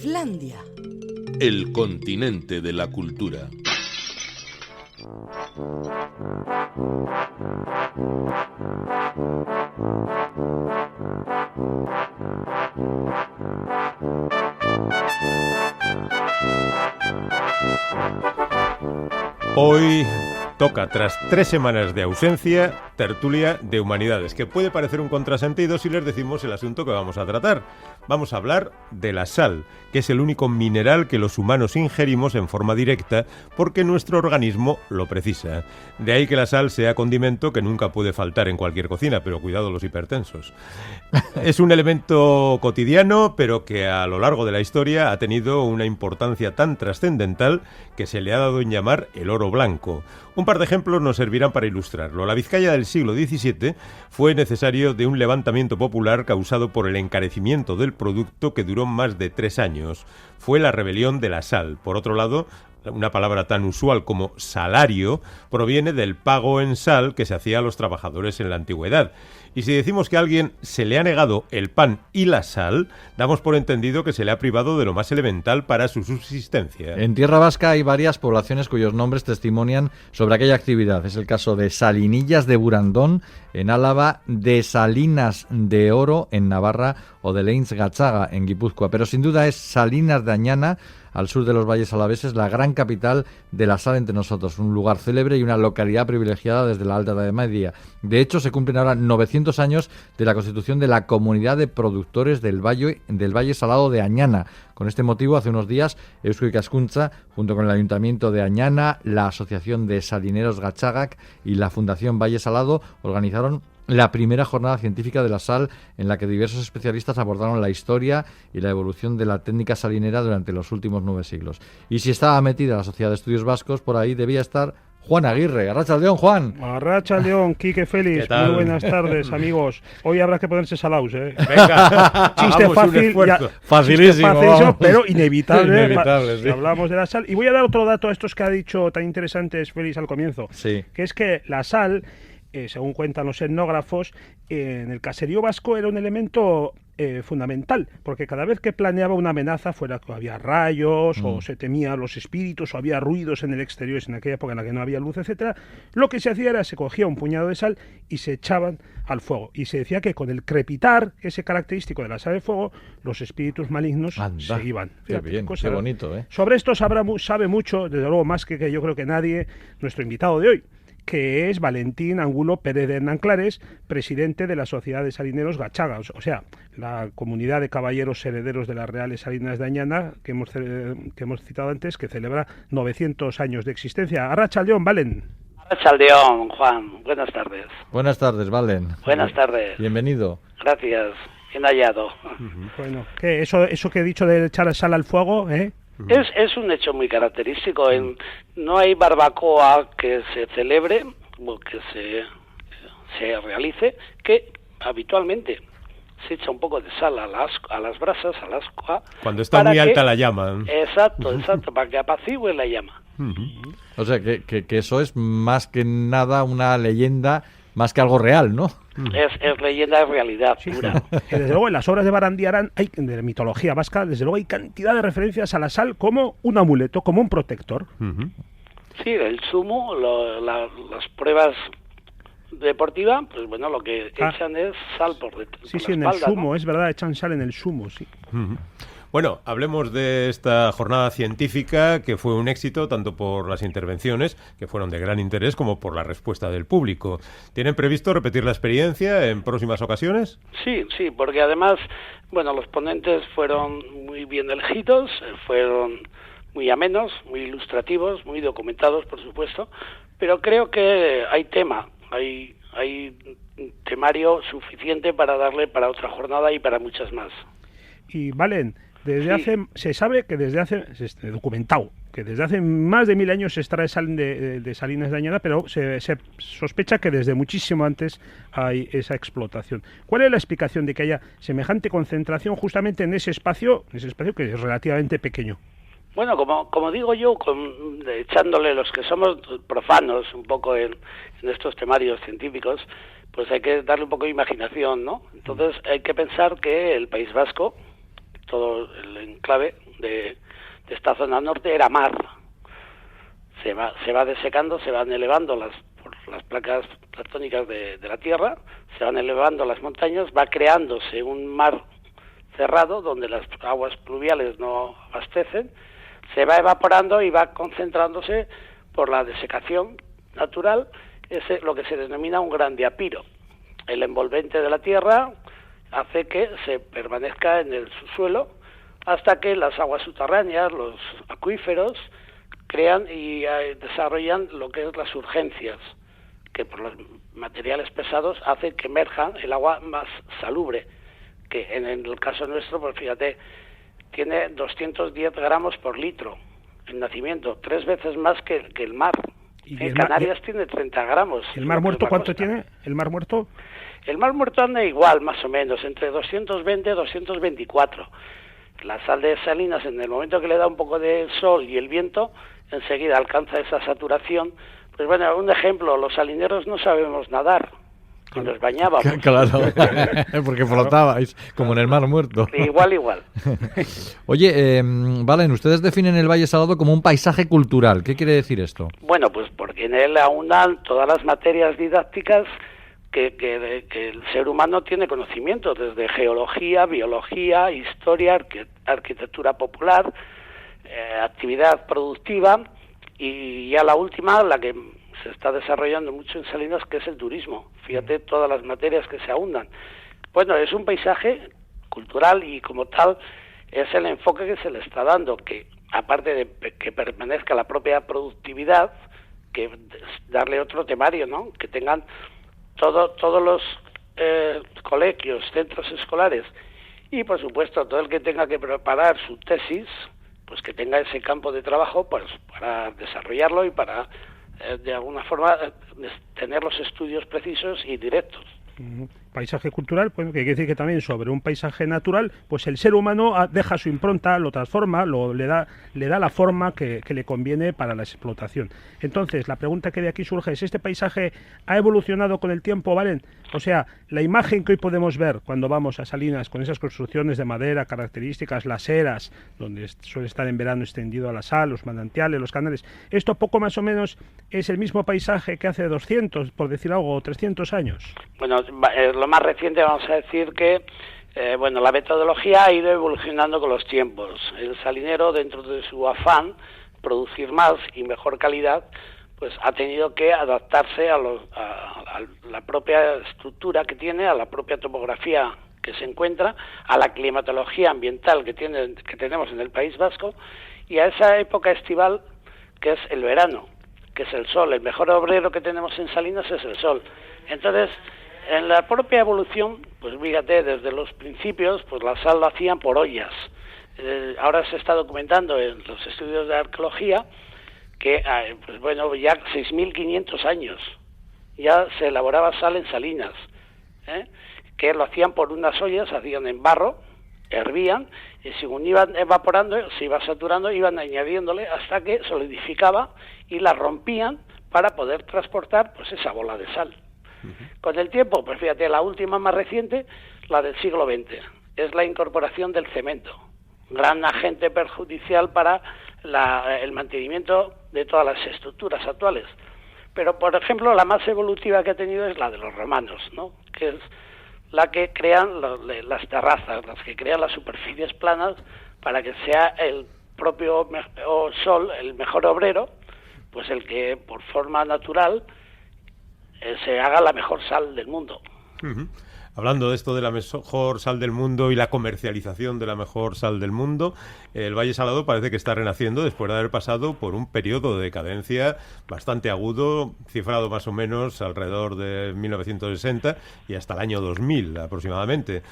Islandia. El continente de la cultura. Hoy toca, tras 3 semanas de ausencia, tertulia de humanidades, que puede parecer un contrasentido si les decimos el asunto que vamos a tratar. Vamos a hablar de la sal, que es el único mineral que los humanos ingerimos en forma directa porque nuestro organismo lo precisa. De ahí que la sal sea condimento que nunca puede faltar en cualquier cocina, pero cuidado los hipertensos. Es un elemento cotidiano, pero que a lo largo de la historia ha tenido una importancia tan trascendental que se le ha dado en llamar el oro blanco. Un par de ejemplos nos servirán para ilustrarlo. La Vizcaya del siglo XVII fue necesario de un levantamiento popular causado por el encarecimiento del producto que duró más de 3 años. Fue la rebelión de la sal. Por otro lado, una palabra tan usual como salario proviene del pago en sal que se hacía a los trabajadores en la antigüedad. Y si decimos que a alguien se le ha negado el pan y la sal, damos por entendido que se le ha privado de lo más elemental para su subsistencia. En Tierra Vasca hay varias poblaciones cuyos nombres testimonian sobre aquella actividad. Es el caso de Salinillas de Burandón, en Álava, de Salinas de Oro, en Navarra, o de Leins Gatzaga, en Guipúzcoa. Pero sin duda es Salinas de Añana, al sur de los valles alaveses, la gran capital de la sal entre nosotros, un lugar célebre y una localidad privilegiada desde la Alta Edad Media. De hecho, se cumplen ahora 900 años de la constitución de la Comunidad de Productores del Valle Salado de Añana. Con este motivo, hace unos días, Eusko Ikaskuntza, junto con el Ayuntamiento de Añana, la Asociación de Salineros Gatzagak y la Fundación Valle Salado, organizaron la primera jornada científica de la sal, en la que diversos especialistas abordaron la historia y la evolución de la técnica salinera durante los últimos 9 siglos. Y si estaba metida la Sociedad de Estudios Vascos, por ahí debía estar Juan Aguirre. Arratsaldeón, Juan. Arratsaldeón, Quique Félix. Muy buenas tardes, amigos. Hoy habrá que ponerse salaos, ¿eh? Venga, chiste fácil, facilísimo, pero inevitable. Inevitable, sí. Hablamos de la sal. Y voy a dar otro dato a estos que ha dicho tan interesantes Félix al comienzo. Sí. Que es que la sal, según cuentan los etnógrafos, en el caserío vasco era un elemento fundamental, porque cada vez que planeaba una amenaza, fuera que había rayos o se temían los espíritus o había ruidos en el exterior, en aquella época en la que no había luz, etcétera, lo que se hacía era se cogía un puñado de sal y se echaban al fuego, y se decía que con el crepitar, ese característico de la sal de fuego, los espíritus malignos se iban. Fíjate, qué bien, qué bonito, ¿eh? Sobre esto sabe mucho, desde luego más que yo creo que nadie, nuestro invitado de hoy, que es Valentín Angulo Pérez de Hernánclares, presidente de la Sociedad de Salineros Gachaga, o sea, la comunidad de caballeros herederos de las Reales Salinas de Añana, que hemos citado antes, que celebra 900 años de existencia. Arratsaldeón, Valen. Arratsaldeón, Juan. Buenas tardes. Buenas tardes, Valen. Buenas tardes. Bienvenido. Gracias. Bien hallado. Bueno, ¿qué? Eso que he dicho de echar sal al fuego, ¿eh? Es un hecho muy característico. No hay barbacoa que se celebre o que se realice que habitualmente se echa un poco de sal a las brasas, al ascua. Cuando está muy alta la llama. Exacto, para que apacigüe la llama. O sea, que eso es más que nada una leyenda, más que algo real, ¿no? Es leyenda, es realidad pura. Desde luego, en las obras de Barandiarán, de la mitología vasca, desde luego hay cantidad de referencias a la sal como un amuleto, como un protector. Sí, el sumo, las pruebas deportivas, pues bueno, lo que echan es sal por detrás. Sí, en el sumo, ¿no? Es verdad, echan sal en el sumo, sí. Bueno, hablemos de esta jornada científica que fue un éxito tanto por las intervenciones, que fueron de gran interés, como por la respuesta del público. ¿Tienen previsto repetir la experiencia en próximas ocasiones? Sí, porque además, bueno, los ponentes fueron muy bien elegidos, fueron muy amenos, muy ilustrativos, muy documentados, por supuesto, pero creo que hay tema, hay temario suficiente para darle para otra jornada y para muchas más. Y Valen, se sabe que documentado, que desde hace más de 1000 años se extrae sal de Salinas de Añana, pero se sospecha que desde muchísimo antes hay esa explotación. ¿Cuál es la explicación de que haya semejante concentración justamente en ese espacio que es relativamente pequeño? Bueno, como digo yo, echándole los que somos profanos un poco en estos temarios científicos, pues hay que darle un poco de imaginación, ¿no? Entonces hay que pensar que el País Vasco, todo el enclave de esta zona norte era mar. Se va desecando, se van elevando por las placas tectónicas de la Tierra, se van elevando las montañas, va creándose un mar cerrado donde las aguas pluviales no abastecen, se va evaporando y va concentrándose por la desecación natural, es lo que se denomina un gran diapiro. El envolvente de la Tierra hace que se permanezca en el subsuelo hasta que las aguas subterráneas, los acuíferos, crean y desarrollan lo que es las urgencias, que por los materiales pesados hacen que emerja el agua más salubre, que en el caso nuestro, pues fíjate, tiene 210 gramos por litro en nacimiento, 3 veces más que el mar. En Canarias tiene 30 gramos. ¿El Mar Muerto cuánto tiene? ¿El Mar Muerto? El Mar Muerto anda igual, más o menos, entre 220 y 224. La sal de Salinas, en el momento que le da un poco de sol y el viento, enseguida alcanza esa saturación. Pues bueno, un ejemplo, los salineros no sabemos nadar, y nos bañábamos. Claro, porque flotabais, como en el Mar Muerto. Igual. Oye, Valen, ustedes definen el Valle Salado como un paisaje cultural. ¿Qué quiere decir esto? Bueno, pues porque en él aunan todas las materias didácticas que el ser humano tiene conocimiento, desde geología, biología, historia, arquitectura popular, actividad productiva, y ya la última, la que se está desarrollando mucho en Salinas, que es el turismo. Fíjate todas las materias que se ahundan. Bueno, es un paisaje cultural y como tal es el enfoque que se le está dando, que aparte de que permanezca la propia productividad, que darle otro temario, ¿no? Que tengan todos los colegios, centros escolares y por supuesto todo el que tenga que preparar su tesis, pues que tenga ese campo de trabajo pues para desarrollarlo y para de alguna forma tener los estudios precisos y directos. Paisaje cultural, pues que quiere decir que también sobre un paisaje natural, pues el ser humano deja su impronta, lo transforma, le da la forma que le conviene para la explotación. Entonces, la pregunta que de aquí surge es, ¿este paisaje ha evolucionado con el tiempo, Valen? O sea, la imagen que hoy podemos ver cuando vamos a Salinas con esas construcciones de madera características, las eras, donde suele estar en verano extendido a la sal, los manantiales, los canales, ¿esto poco más o menos es el mismo paisaje que hace 200, por decir algo, o 300 años? Bueno, lo más reciente vamos a decir que la metodología ha ido evolucionando con los tiempos. El salinero, dentro de su afán producir más y mejor calidad, pues ha tenido que adaptarse a la propia estructura que tiene, a la propia topografía que se encuentra, a la climatología ambiental que tenemos en el País Vasco y a esa época estival que es el verano, que es el sol. El mejor obrero que tenemos en Salinas es el sol. Entonces, en la propia evolución, pues fíjate, desde los principios, pues la sal lo hacían por ollas. Ahora se está documentando en los estudios de arqueología que, ya 6.500 años ya se elaboraba sal en Salinas, que lo hacían por unas ollas, hacían en barro, hervían, y según iban evaporando, se iba saturando, iban añadiéndole hasta que solidificaba y la rompían para poder transportar pues esa bola de sal. Con el tiempo, pues fíjate, la última más reciente, la del siglo XX, es la incorporación del cemento, gran agente perjudicial para el mantenimiento de todas las estructuras actuales. Pero, por ejemplo, la más evolutiva que ha tenido es la de los romanos, ¿no? Que es la que crean las terrazas, las que crean las superficies planas para que sea el propio sol, el mejor obrero, pues el que por forma natural se haga la mejor sal del mundo. Hablando de esto de la mejor sal del mundo y la comercialización de la mejor sal del mundo, el Valle Salado parece que está renaciendo después de haber pasado por un periodo de decadencia bastante agudo, cifrado más o menos alrededor de 1960 y hasta el año 2000 aproximadamente.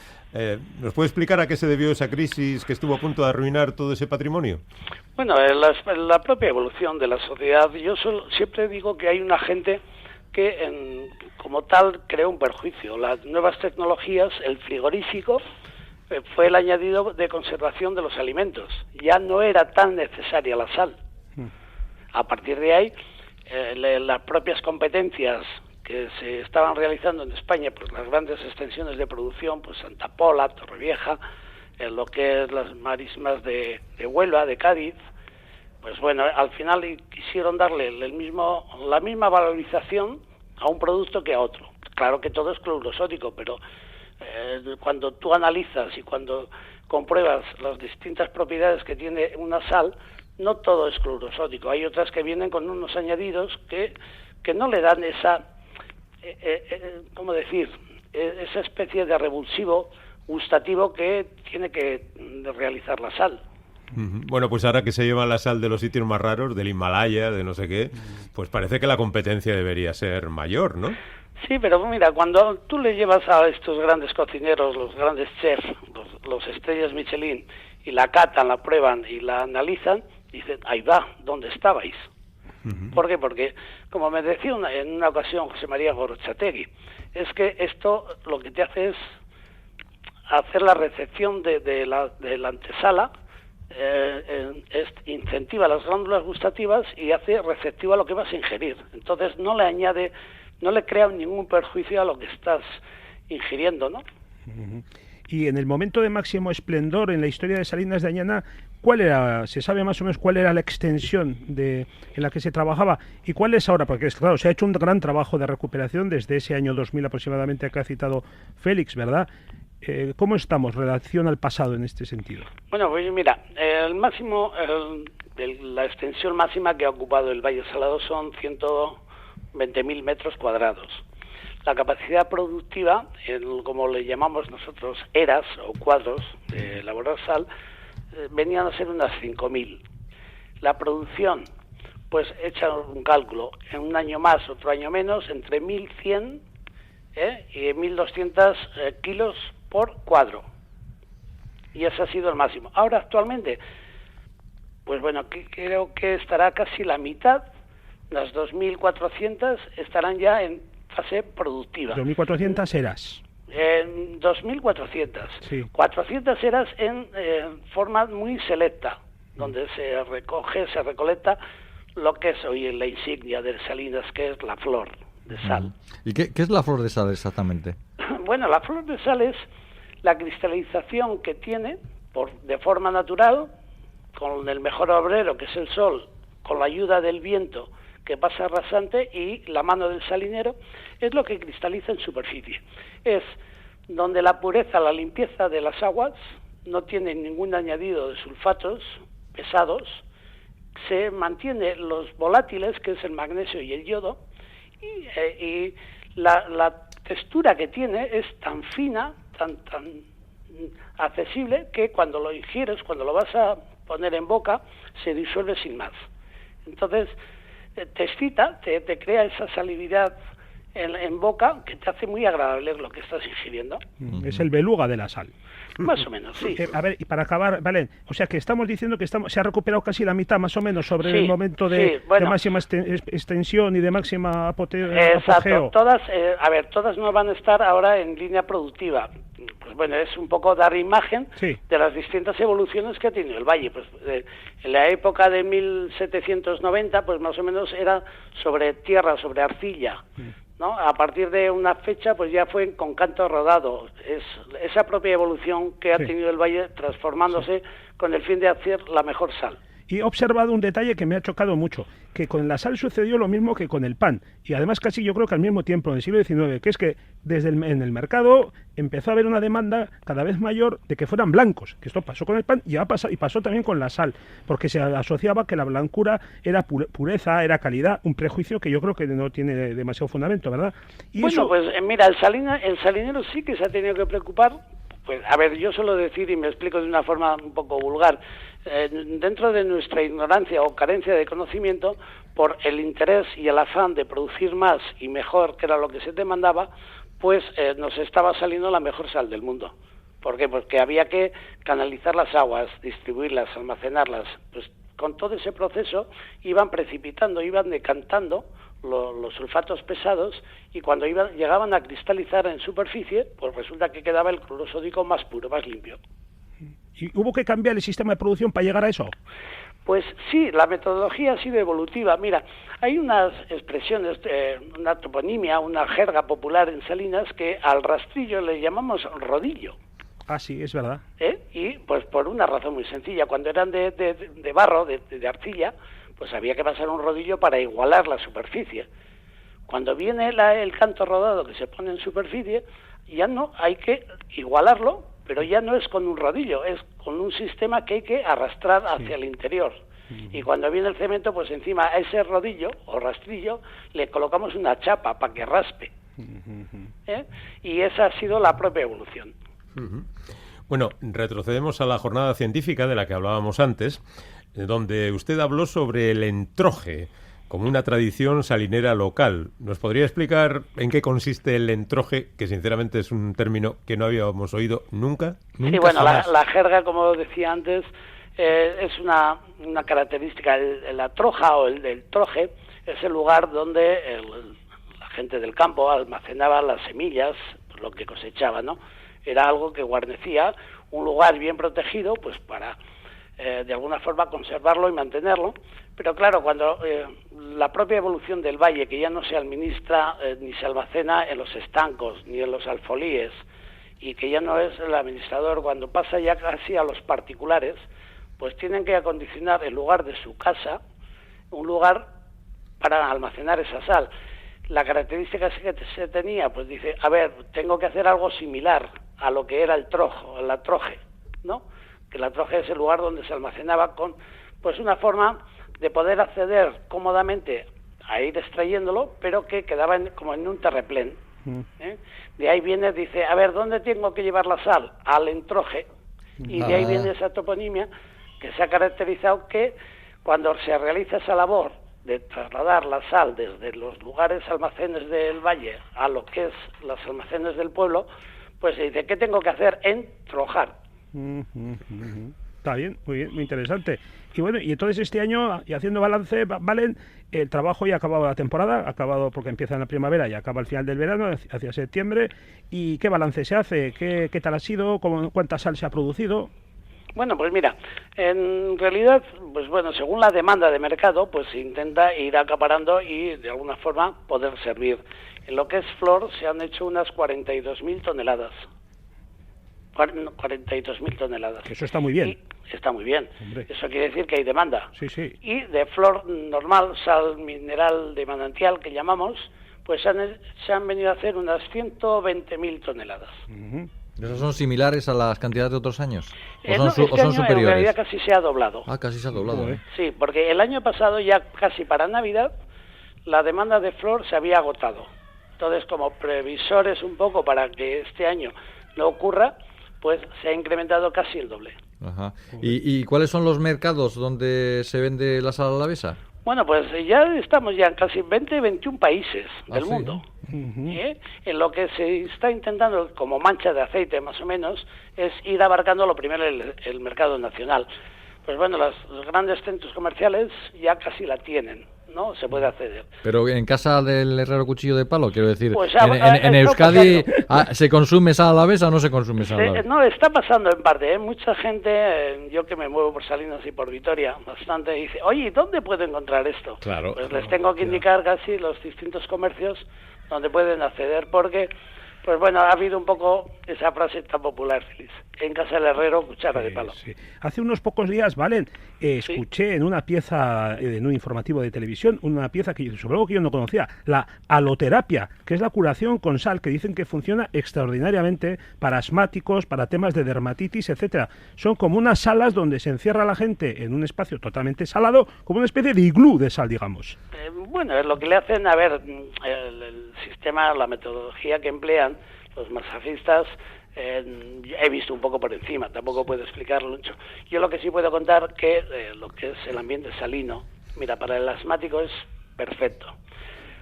¿Nos puede explicar a qué se debió esa crisis que estuvo a punto de arruinar todo ese patrimonio? Bueno, la propia evolución de la sociedad. Yo siempre digo que hay un agente que como tal creó un perjuicio. Las nuevas tecnologías, el frigorífico, fue el añadido de conservación de los alimentos. Ya no era tan necesaria la sal. A partir de ahí, las propias competencias que se estaban realizando en España, pues las grandes extensiones de producción, pues Santa Pola, Torrevieja, en lo que es las marismas de Huelva, de Cádiz, pues bueno, al final quisieron darle la misma valorización a un producto que a otro. Claro que todo es cloruro sódico, pero cuando tú analizas y cuando compruebas las distintas propiedades que tiene una sal, no todo es cloruro sódico. Hay otras que vienen con unos añadidos que no le dan esa, ¿cómo decir?, esa especie de revulsivo gustativo que tiene que realizar la sal. Bueno, pues ahora que se lleva la sal de los sitios más raros, del Himalaya, de no sé qué, pues parece que la competencia debería ser mayor, ¿no? Sí, pero mira, cuando tú le llevas a estos grandes cocineros, los grandes chefs, los estrellas Michelin, y la catan, la prueban y la analizan, dicen, ahí va, ¿dónde estabais? ¿Por qué? Porque, como me decía en una ocasión José María Gorrochategui, es que esto lo que te hace es hacer la recepción de la antesala, incentiva las glándulas gustativas y hace receptiva lo que vas a ingerir. Entonces no le crea ningún perjuicio a lo que estás ingiriendo, ¿no? Y en el momento de máximo esplendor en la historia de Salinas de Añana, ¿cuál era? ¿Se sabe más o menos cuál era la extensión en la que se trabajaba? ¿Y cuál es ahora? Porque, claro, se ha hecho un gran trabajo de recuperación desde ese año 2000 aproximadamente que ha citado Félix, ¿verdad? ¿Cómo estamos en relación al pasado en este sentido? Bueno, pues mira, la extensión máxima que ha ocupado el Valle Salado son 120.000 metros cuadrados. La capacidad productiva, como le llamamos nosotros, eras o cuadros de elaborar sal, venían a ser unas 5.000. La producción, pues echa un cálculo, en un año más, otro año menos, entre 1.100 y 1.200 kilos por cuadro. Y ese ha sido el máximo. Ahora, actualmente, pues bueno, creo que estará casi la mitad, las 2.400 estarán ya en fase productiva. 2.400 eras. 2.400. Sí. 400 eras en forma muy selecta, donde se recolecta lo que es hoy la insignia de Salinas, que es la flor de sal. ¿Y qué es la flor de sal exactamente? Bueno, la flor de sal es la cristalización que tiene de forma natural, con el mejor obrero, que es el sol, con la ayuda del viento que pasa rasante y la mano del salinero, es lo que cristaliza en superficie. Es donde la pureza, la limpieza de las aguas no tiene ningún añadido de sulfatos pesados, se mantiene los volátiles, que es el magnesio y el yodo, y la textura que tiene es tan fina, tan accesible, que cuando lo ingieres, cuando lo vas a poner en boca, se disuelve sin más. Entonces, te excita, te crea esa salividad en boca que te hace muy agradable lo que estás ingiriendo. Es el beluga de la sal. Más o menos, sí. A ver, y para acabar, vale, o sea que estamos diciendo que se ha recuperado casi la mitad más o menos sobre el momento de máxima extensión y de máxima apogeo. Exacto, todas no van a estar ahora en línea productiva. Pues bueno, es un poco dar imagen de las distintas evoluciones que ha tenido el valle. Pues en la época de 1790, pues más o menos era sobre tierra, sobre arcilla, ¿no? A partir de una fecha, pues ya fue con canto rodado. Es esa propia evolución que ha tenido el valle, transformándose con el fin de hacer la mejor sal. Y he observado un detalle que me ha chocado mucho, que con la sal sucedió lo mismo que con el pan, y además casi yo creo que al mismo tiempo, en el siglo XIX, que es que en el mercado empezó a haber una demanda cada vez mayor de que fueran blancos, que esto pasó con el pan y pasó también con la sal, porque se asociaba que la blancura era pureza, era calidad, un prejuicio que yo creo que no tiene demasiado fundamento, ¿verdad? Y bueno, pues mira, el salinero sí que se ha tenido que preocupar. Pues, a ver, yo suelo decir, y me explico de una forma un poco vulgar, dentro de nuestra ignorancia o carencia de conocimiento, por el interés y el afán de producir más y mejor, que era lo que se demandaba, pues nos estaba saliendo la mejor sal del mundo. ¿Por qué? Porque había que canalizar las aguas, distribuirlas, almacenarlas. Pues con todo ese proceso iban precipitando, iban decantando los sulfatos pesados, y cuando llegaban a cristalizar en superficie, pues resulta que quedaba el cloruro sódico más puro, más limpio. ¿Y hubo que cambiar el sistema de producción para llegar a eso? Pues sí, la metodología ha sido evolutiva. Mira, hay unas expresiones, una toponimia, una jerga popular en Salinas, que al rastrillo le llamamos rodillo. Ah, sí, es verdad. Y pues por una razón muy sencilla, cuando eran de barro, de arcilla, pues había que pasar un rodillo para igualar la superficie. Cuando viene el canto rodado que se pone en superficie, ya no hay que igualarlo, pero ya no es con un rodillo, es con un sistema que hay que arrastrar hacia el interior. Y cuando viene el cemento, pues encima a ese rodillo o rastrillo le colocamos una chapa para que raspe. Y esa ha sido la propia evolución. Bueno, retrocedemos a la jornada científica de la que hablábamos antes, donde usted habló sobre el entroje como una tradición salinera local. ¿Nos podría explicar en qué consiste el entroje, que sinceramente es un término que no habíamos oído nunca? Sí, bueno, la jerga, como decía antes, es una característica. La troja o el troje es el lugar donde la gente del campo almacenaba las semillas, lo que cosechaba, ¿no? Era algo que guarnecía un lugar bien protegido, pues para de alguna forma conservarlo y mantenerlo. Pero claro, cuando la propia evolución del valle, que ya no se administra ni se almacena en los estancos ni en los alfolíes, y que ya no es el administrador, cuando pasa ya casi a los particulares, pues tienen que acondicionar el lugar de su casa, un lugar para almacenar esa sal. La característica que se tenía, pues dice, a ver, tengo que hacer algo similar a lo que era el la troje, ¿no? Que la troje es el lugar donde se almacenaba con, pues una forma de poder acceder cómodamente a ir extrayéndolo, pero que quedaba como en un terreplén. De ahí viene, dice, a ver, ¿dónde tengo que llevar la sal? Al entroje. Y de ahí viene esa toponimia que se ha caracterizado que cuando se realiza esa labor de trasladar la sal desde los lugares almacenes del valle a lo que es los almacenes del pueblo, pues se dice, ¿qué tengo que hacer? Entrojar. Está bien, muy interesante. Y bueno, y entonces este año, y haciendo balance, Valen, el trabajo ya ha acabado la temporada, ha acabado porque empieza en la primavera y acaba al final del verano, hacia septiembre. ¿Y qué balance se hace? ¿Qué tal ha sido? ¿Cuánta sal se ha producido? Bueno, pues mira, en realidad, pues bueno, según la demanda de mercado, pues se intenta ir acaparando y de alguna forma poder servir. En lo que es flor se han hecho unas 42.000 toneladas. 42.000 toneladas. Eso está muy bien. Y está muy bien. Hombre. Eso quiere decir que hay demanda. Sí, sí. Y de flor normal, sal mineral de manantial que llamamos, pues se han venido a hacer unas 120.000 toneladas. ¿Esos son similares a las cantidades de otros años? ¿O No, son año, superiores? En realidad casi se ha doblado. Ah, casi se ha doblado. Sí, porque el año pasado, ya casi para Navidad, la demanda de flor se había agotado. Entonces, como previsores un poco para que este año no ocurra, pues se ha incrementado casi el doble. Ajá. ¿Y cuáles son los mercados donde se vende la sal alavesa? Bueno, pues ya estamos ya en casi 21 países del mundo. En lo que se está intentando, como mancha de aceite más o menos, es ir abarcando lo primero el mercado nacional. Pues bueno, los grandes centros comerciales ya casi la tienen, ¿no? Se puede acceder. Pero en casa del herrero cuchillo de palo, quiero decir, pues en Euskadi ¿se consume sal alavesa o no se consume sal alavesa? No, está pasando en parte, ¿eh? Mucha gente, yo que me muevo por Salinas y por Vitoria bastante, dice, oye, ¿dónde puedo encontrar esto? Claro. Pues les tengo que indicar casi los distintos comercios donde pueden acceder, porque, pues bueno, ha habido un poco esa frase tan popular, Feliz, en casa del herrero, cuchara de palo. Sí. Hace unos pocos días, Valen, escuché en una pieza, en un informativo de televisión, una pieza sobre algo que yo no conocía, la aloterapia, que es la curación con sal, que dicen que funciona extraordinariamente para asmáticos, para temas de dermatitis, etcétera. Son como unas salas donde se encierra la gente en un espacio totalmente salado, como una especie de iglú de sal, digamos. Bueno, es lo que le hacen, a ver, el sistema, la metodología que emplean los masajistas, he visto un poco por encima, tampoco puedo explicarlo mucho. Yo lo que sí puedo contar que lo que es el ambiente salino, mira, para el asmático es perfecto.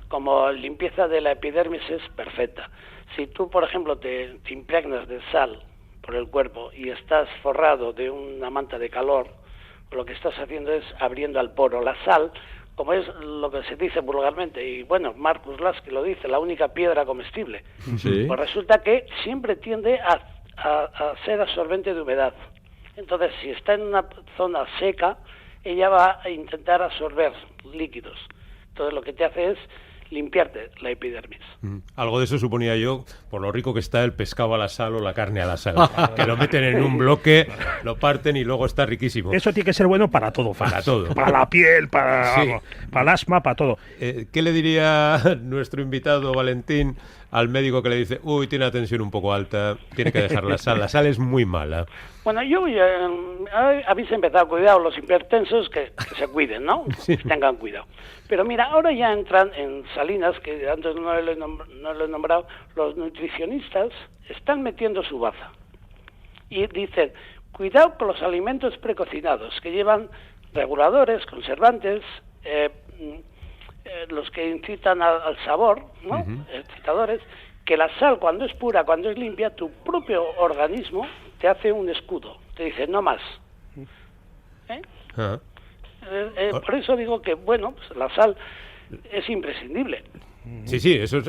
Como limpieza de la epidermis es perfecta. Si tú, por ejemplo, te impregnas de sal por el cuerpo y estás forrado de una manta de calor, lo que estás haciendo es abriendo al poro. La sal, como es lo que se dice vulgarmente, y bueno, Marcus Lasky lo dice, la única piedra comestible, Sí. pues resulta que siempre tiende a ser absorbente de humedad. Entonces, si está en una zona seca, ella va a intentar absorber líquidos. Entonces, lo que te hace es limpiarte la epidermis. Algo de eso suponía yo, por lo rico que está el pescado a la sal o la carne a la sal. Que lo meten en un bloque, lo parten y luego está riquísimo. Eso tiene que ser bueno para todo, Fran. Para todo. Para la piel, para, Sí. vamos, para el asma, para todo. ¿Qué le diría nuestro invitado Valentín al médico que le dice, uy, tiene la tensión un poco alta, tiene que dejar la sal es muy mala? Bueno, habéis empezado, cuidado, los hipertensos que se cuiden, ¿no? Sí. Que tengan cuidado. Pero mira, ahora ya entran en Salinas, que antes no lo he nombrado, los nutricionistas están metiendo su baza. Y dicen, cuidado con los alimentos precocinados, que llevan reguladores, conservantes, los que incitan al sabor, ¿no? Excitadores, que la sal cuando es pura, cuando es limpia, tu propio organismo te hace un escudo, te dice no más. Ah. Por eso digo que, bueno, pues la sal es imprescindible. Sí, eso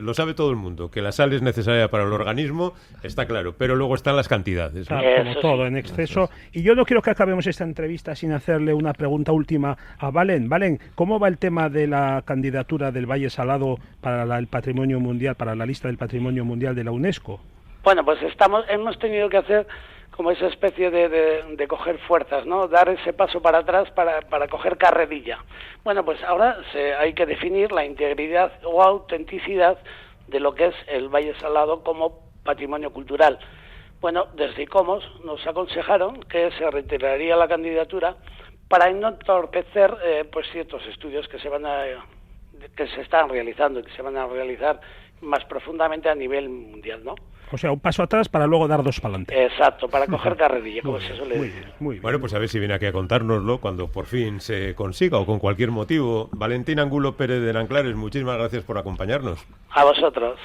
lo sabe todo el mundo, que la sal es necesaria para el organismo, está claro, pero luego están las cantidades, ¿no? Claro, como Eso todo, sí. en exceso. Y yo no quiero que acabemos esta entrevista sin hacerle una pregunta última a Valen. Valen, ¿cómo va el tema de la candidatura del Valle Salado para el Patrimonio Mundial, para la lista del Patrimonio Mundial de la UNESCO? Bueno, pues hemos tenido que hacer como esa especie de coger fuerzas, ¿no? Dar ese paso para atrás para coger carrerilla. Bueno, pues ahora hay que definir la integridad o autenticidad de lo que es el Valle Salado como patrimonio cultural. Bueno, desde ICOMOS nos aconsejaron que se retiraría la candidatura para no entorpecer pues ciertos estudios que se están realizando y que se van a realizar más profundamente a nivel mundial, ¿no? O sea, un paso atrás para luego dar dos para adelante. Exacto, para coger carrerilla, como se suele Muy decir. bien, muy bien. Bueno, pues a ver si viene aquí a contárnoslo cuando por fin se consiga o con cualquier motivo. Valentín Angulo Pérez de Nanclares, muchísimas gracias por acompañarnos. A vosotros.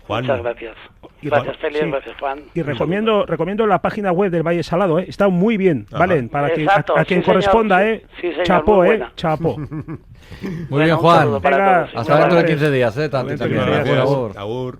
Juan. Muchas gracias. Y Gracias, Félix, sí. gracias, Juan. Y recomiendo la página web del Valle Salado, está muy bien, Ajá. Valen, para Exacto, a quien sí, señor, corresponda, sí, sí, señor, chapó, muy buena. chapó. Muy Bueno, bien, un Juan. saludo para Venga, todos. Hasta dentro de Gracias. 15 días, Dentro de también. 15 días. Por favor. Agur.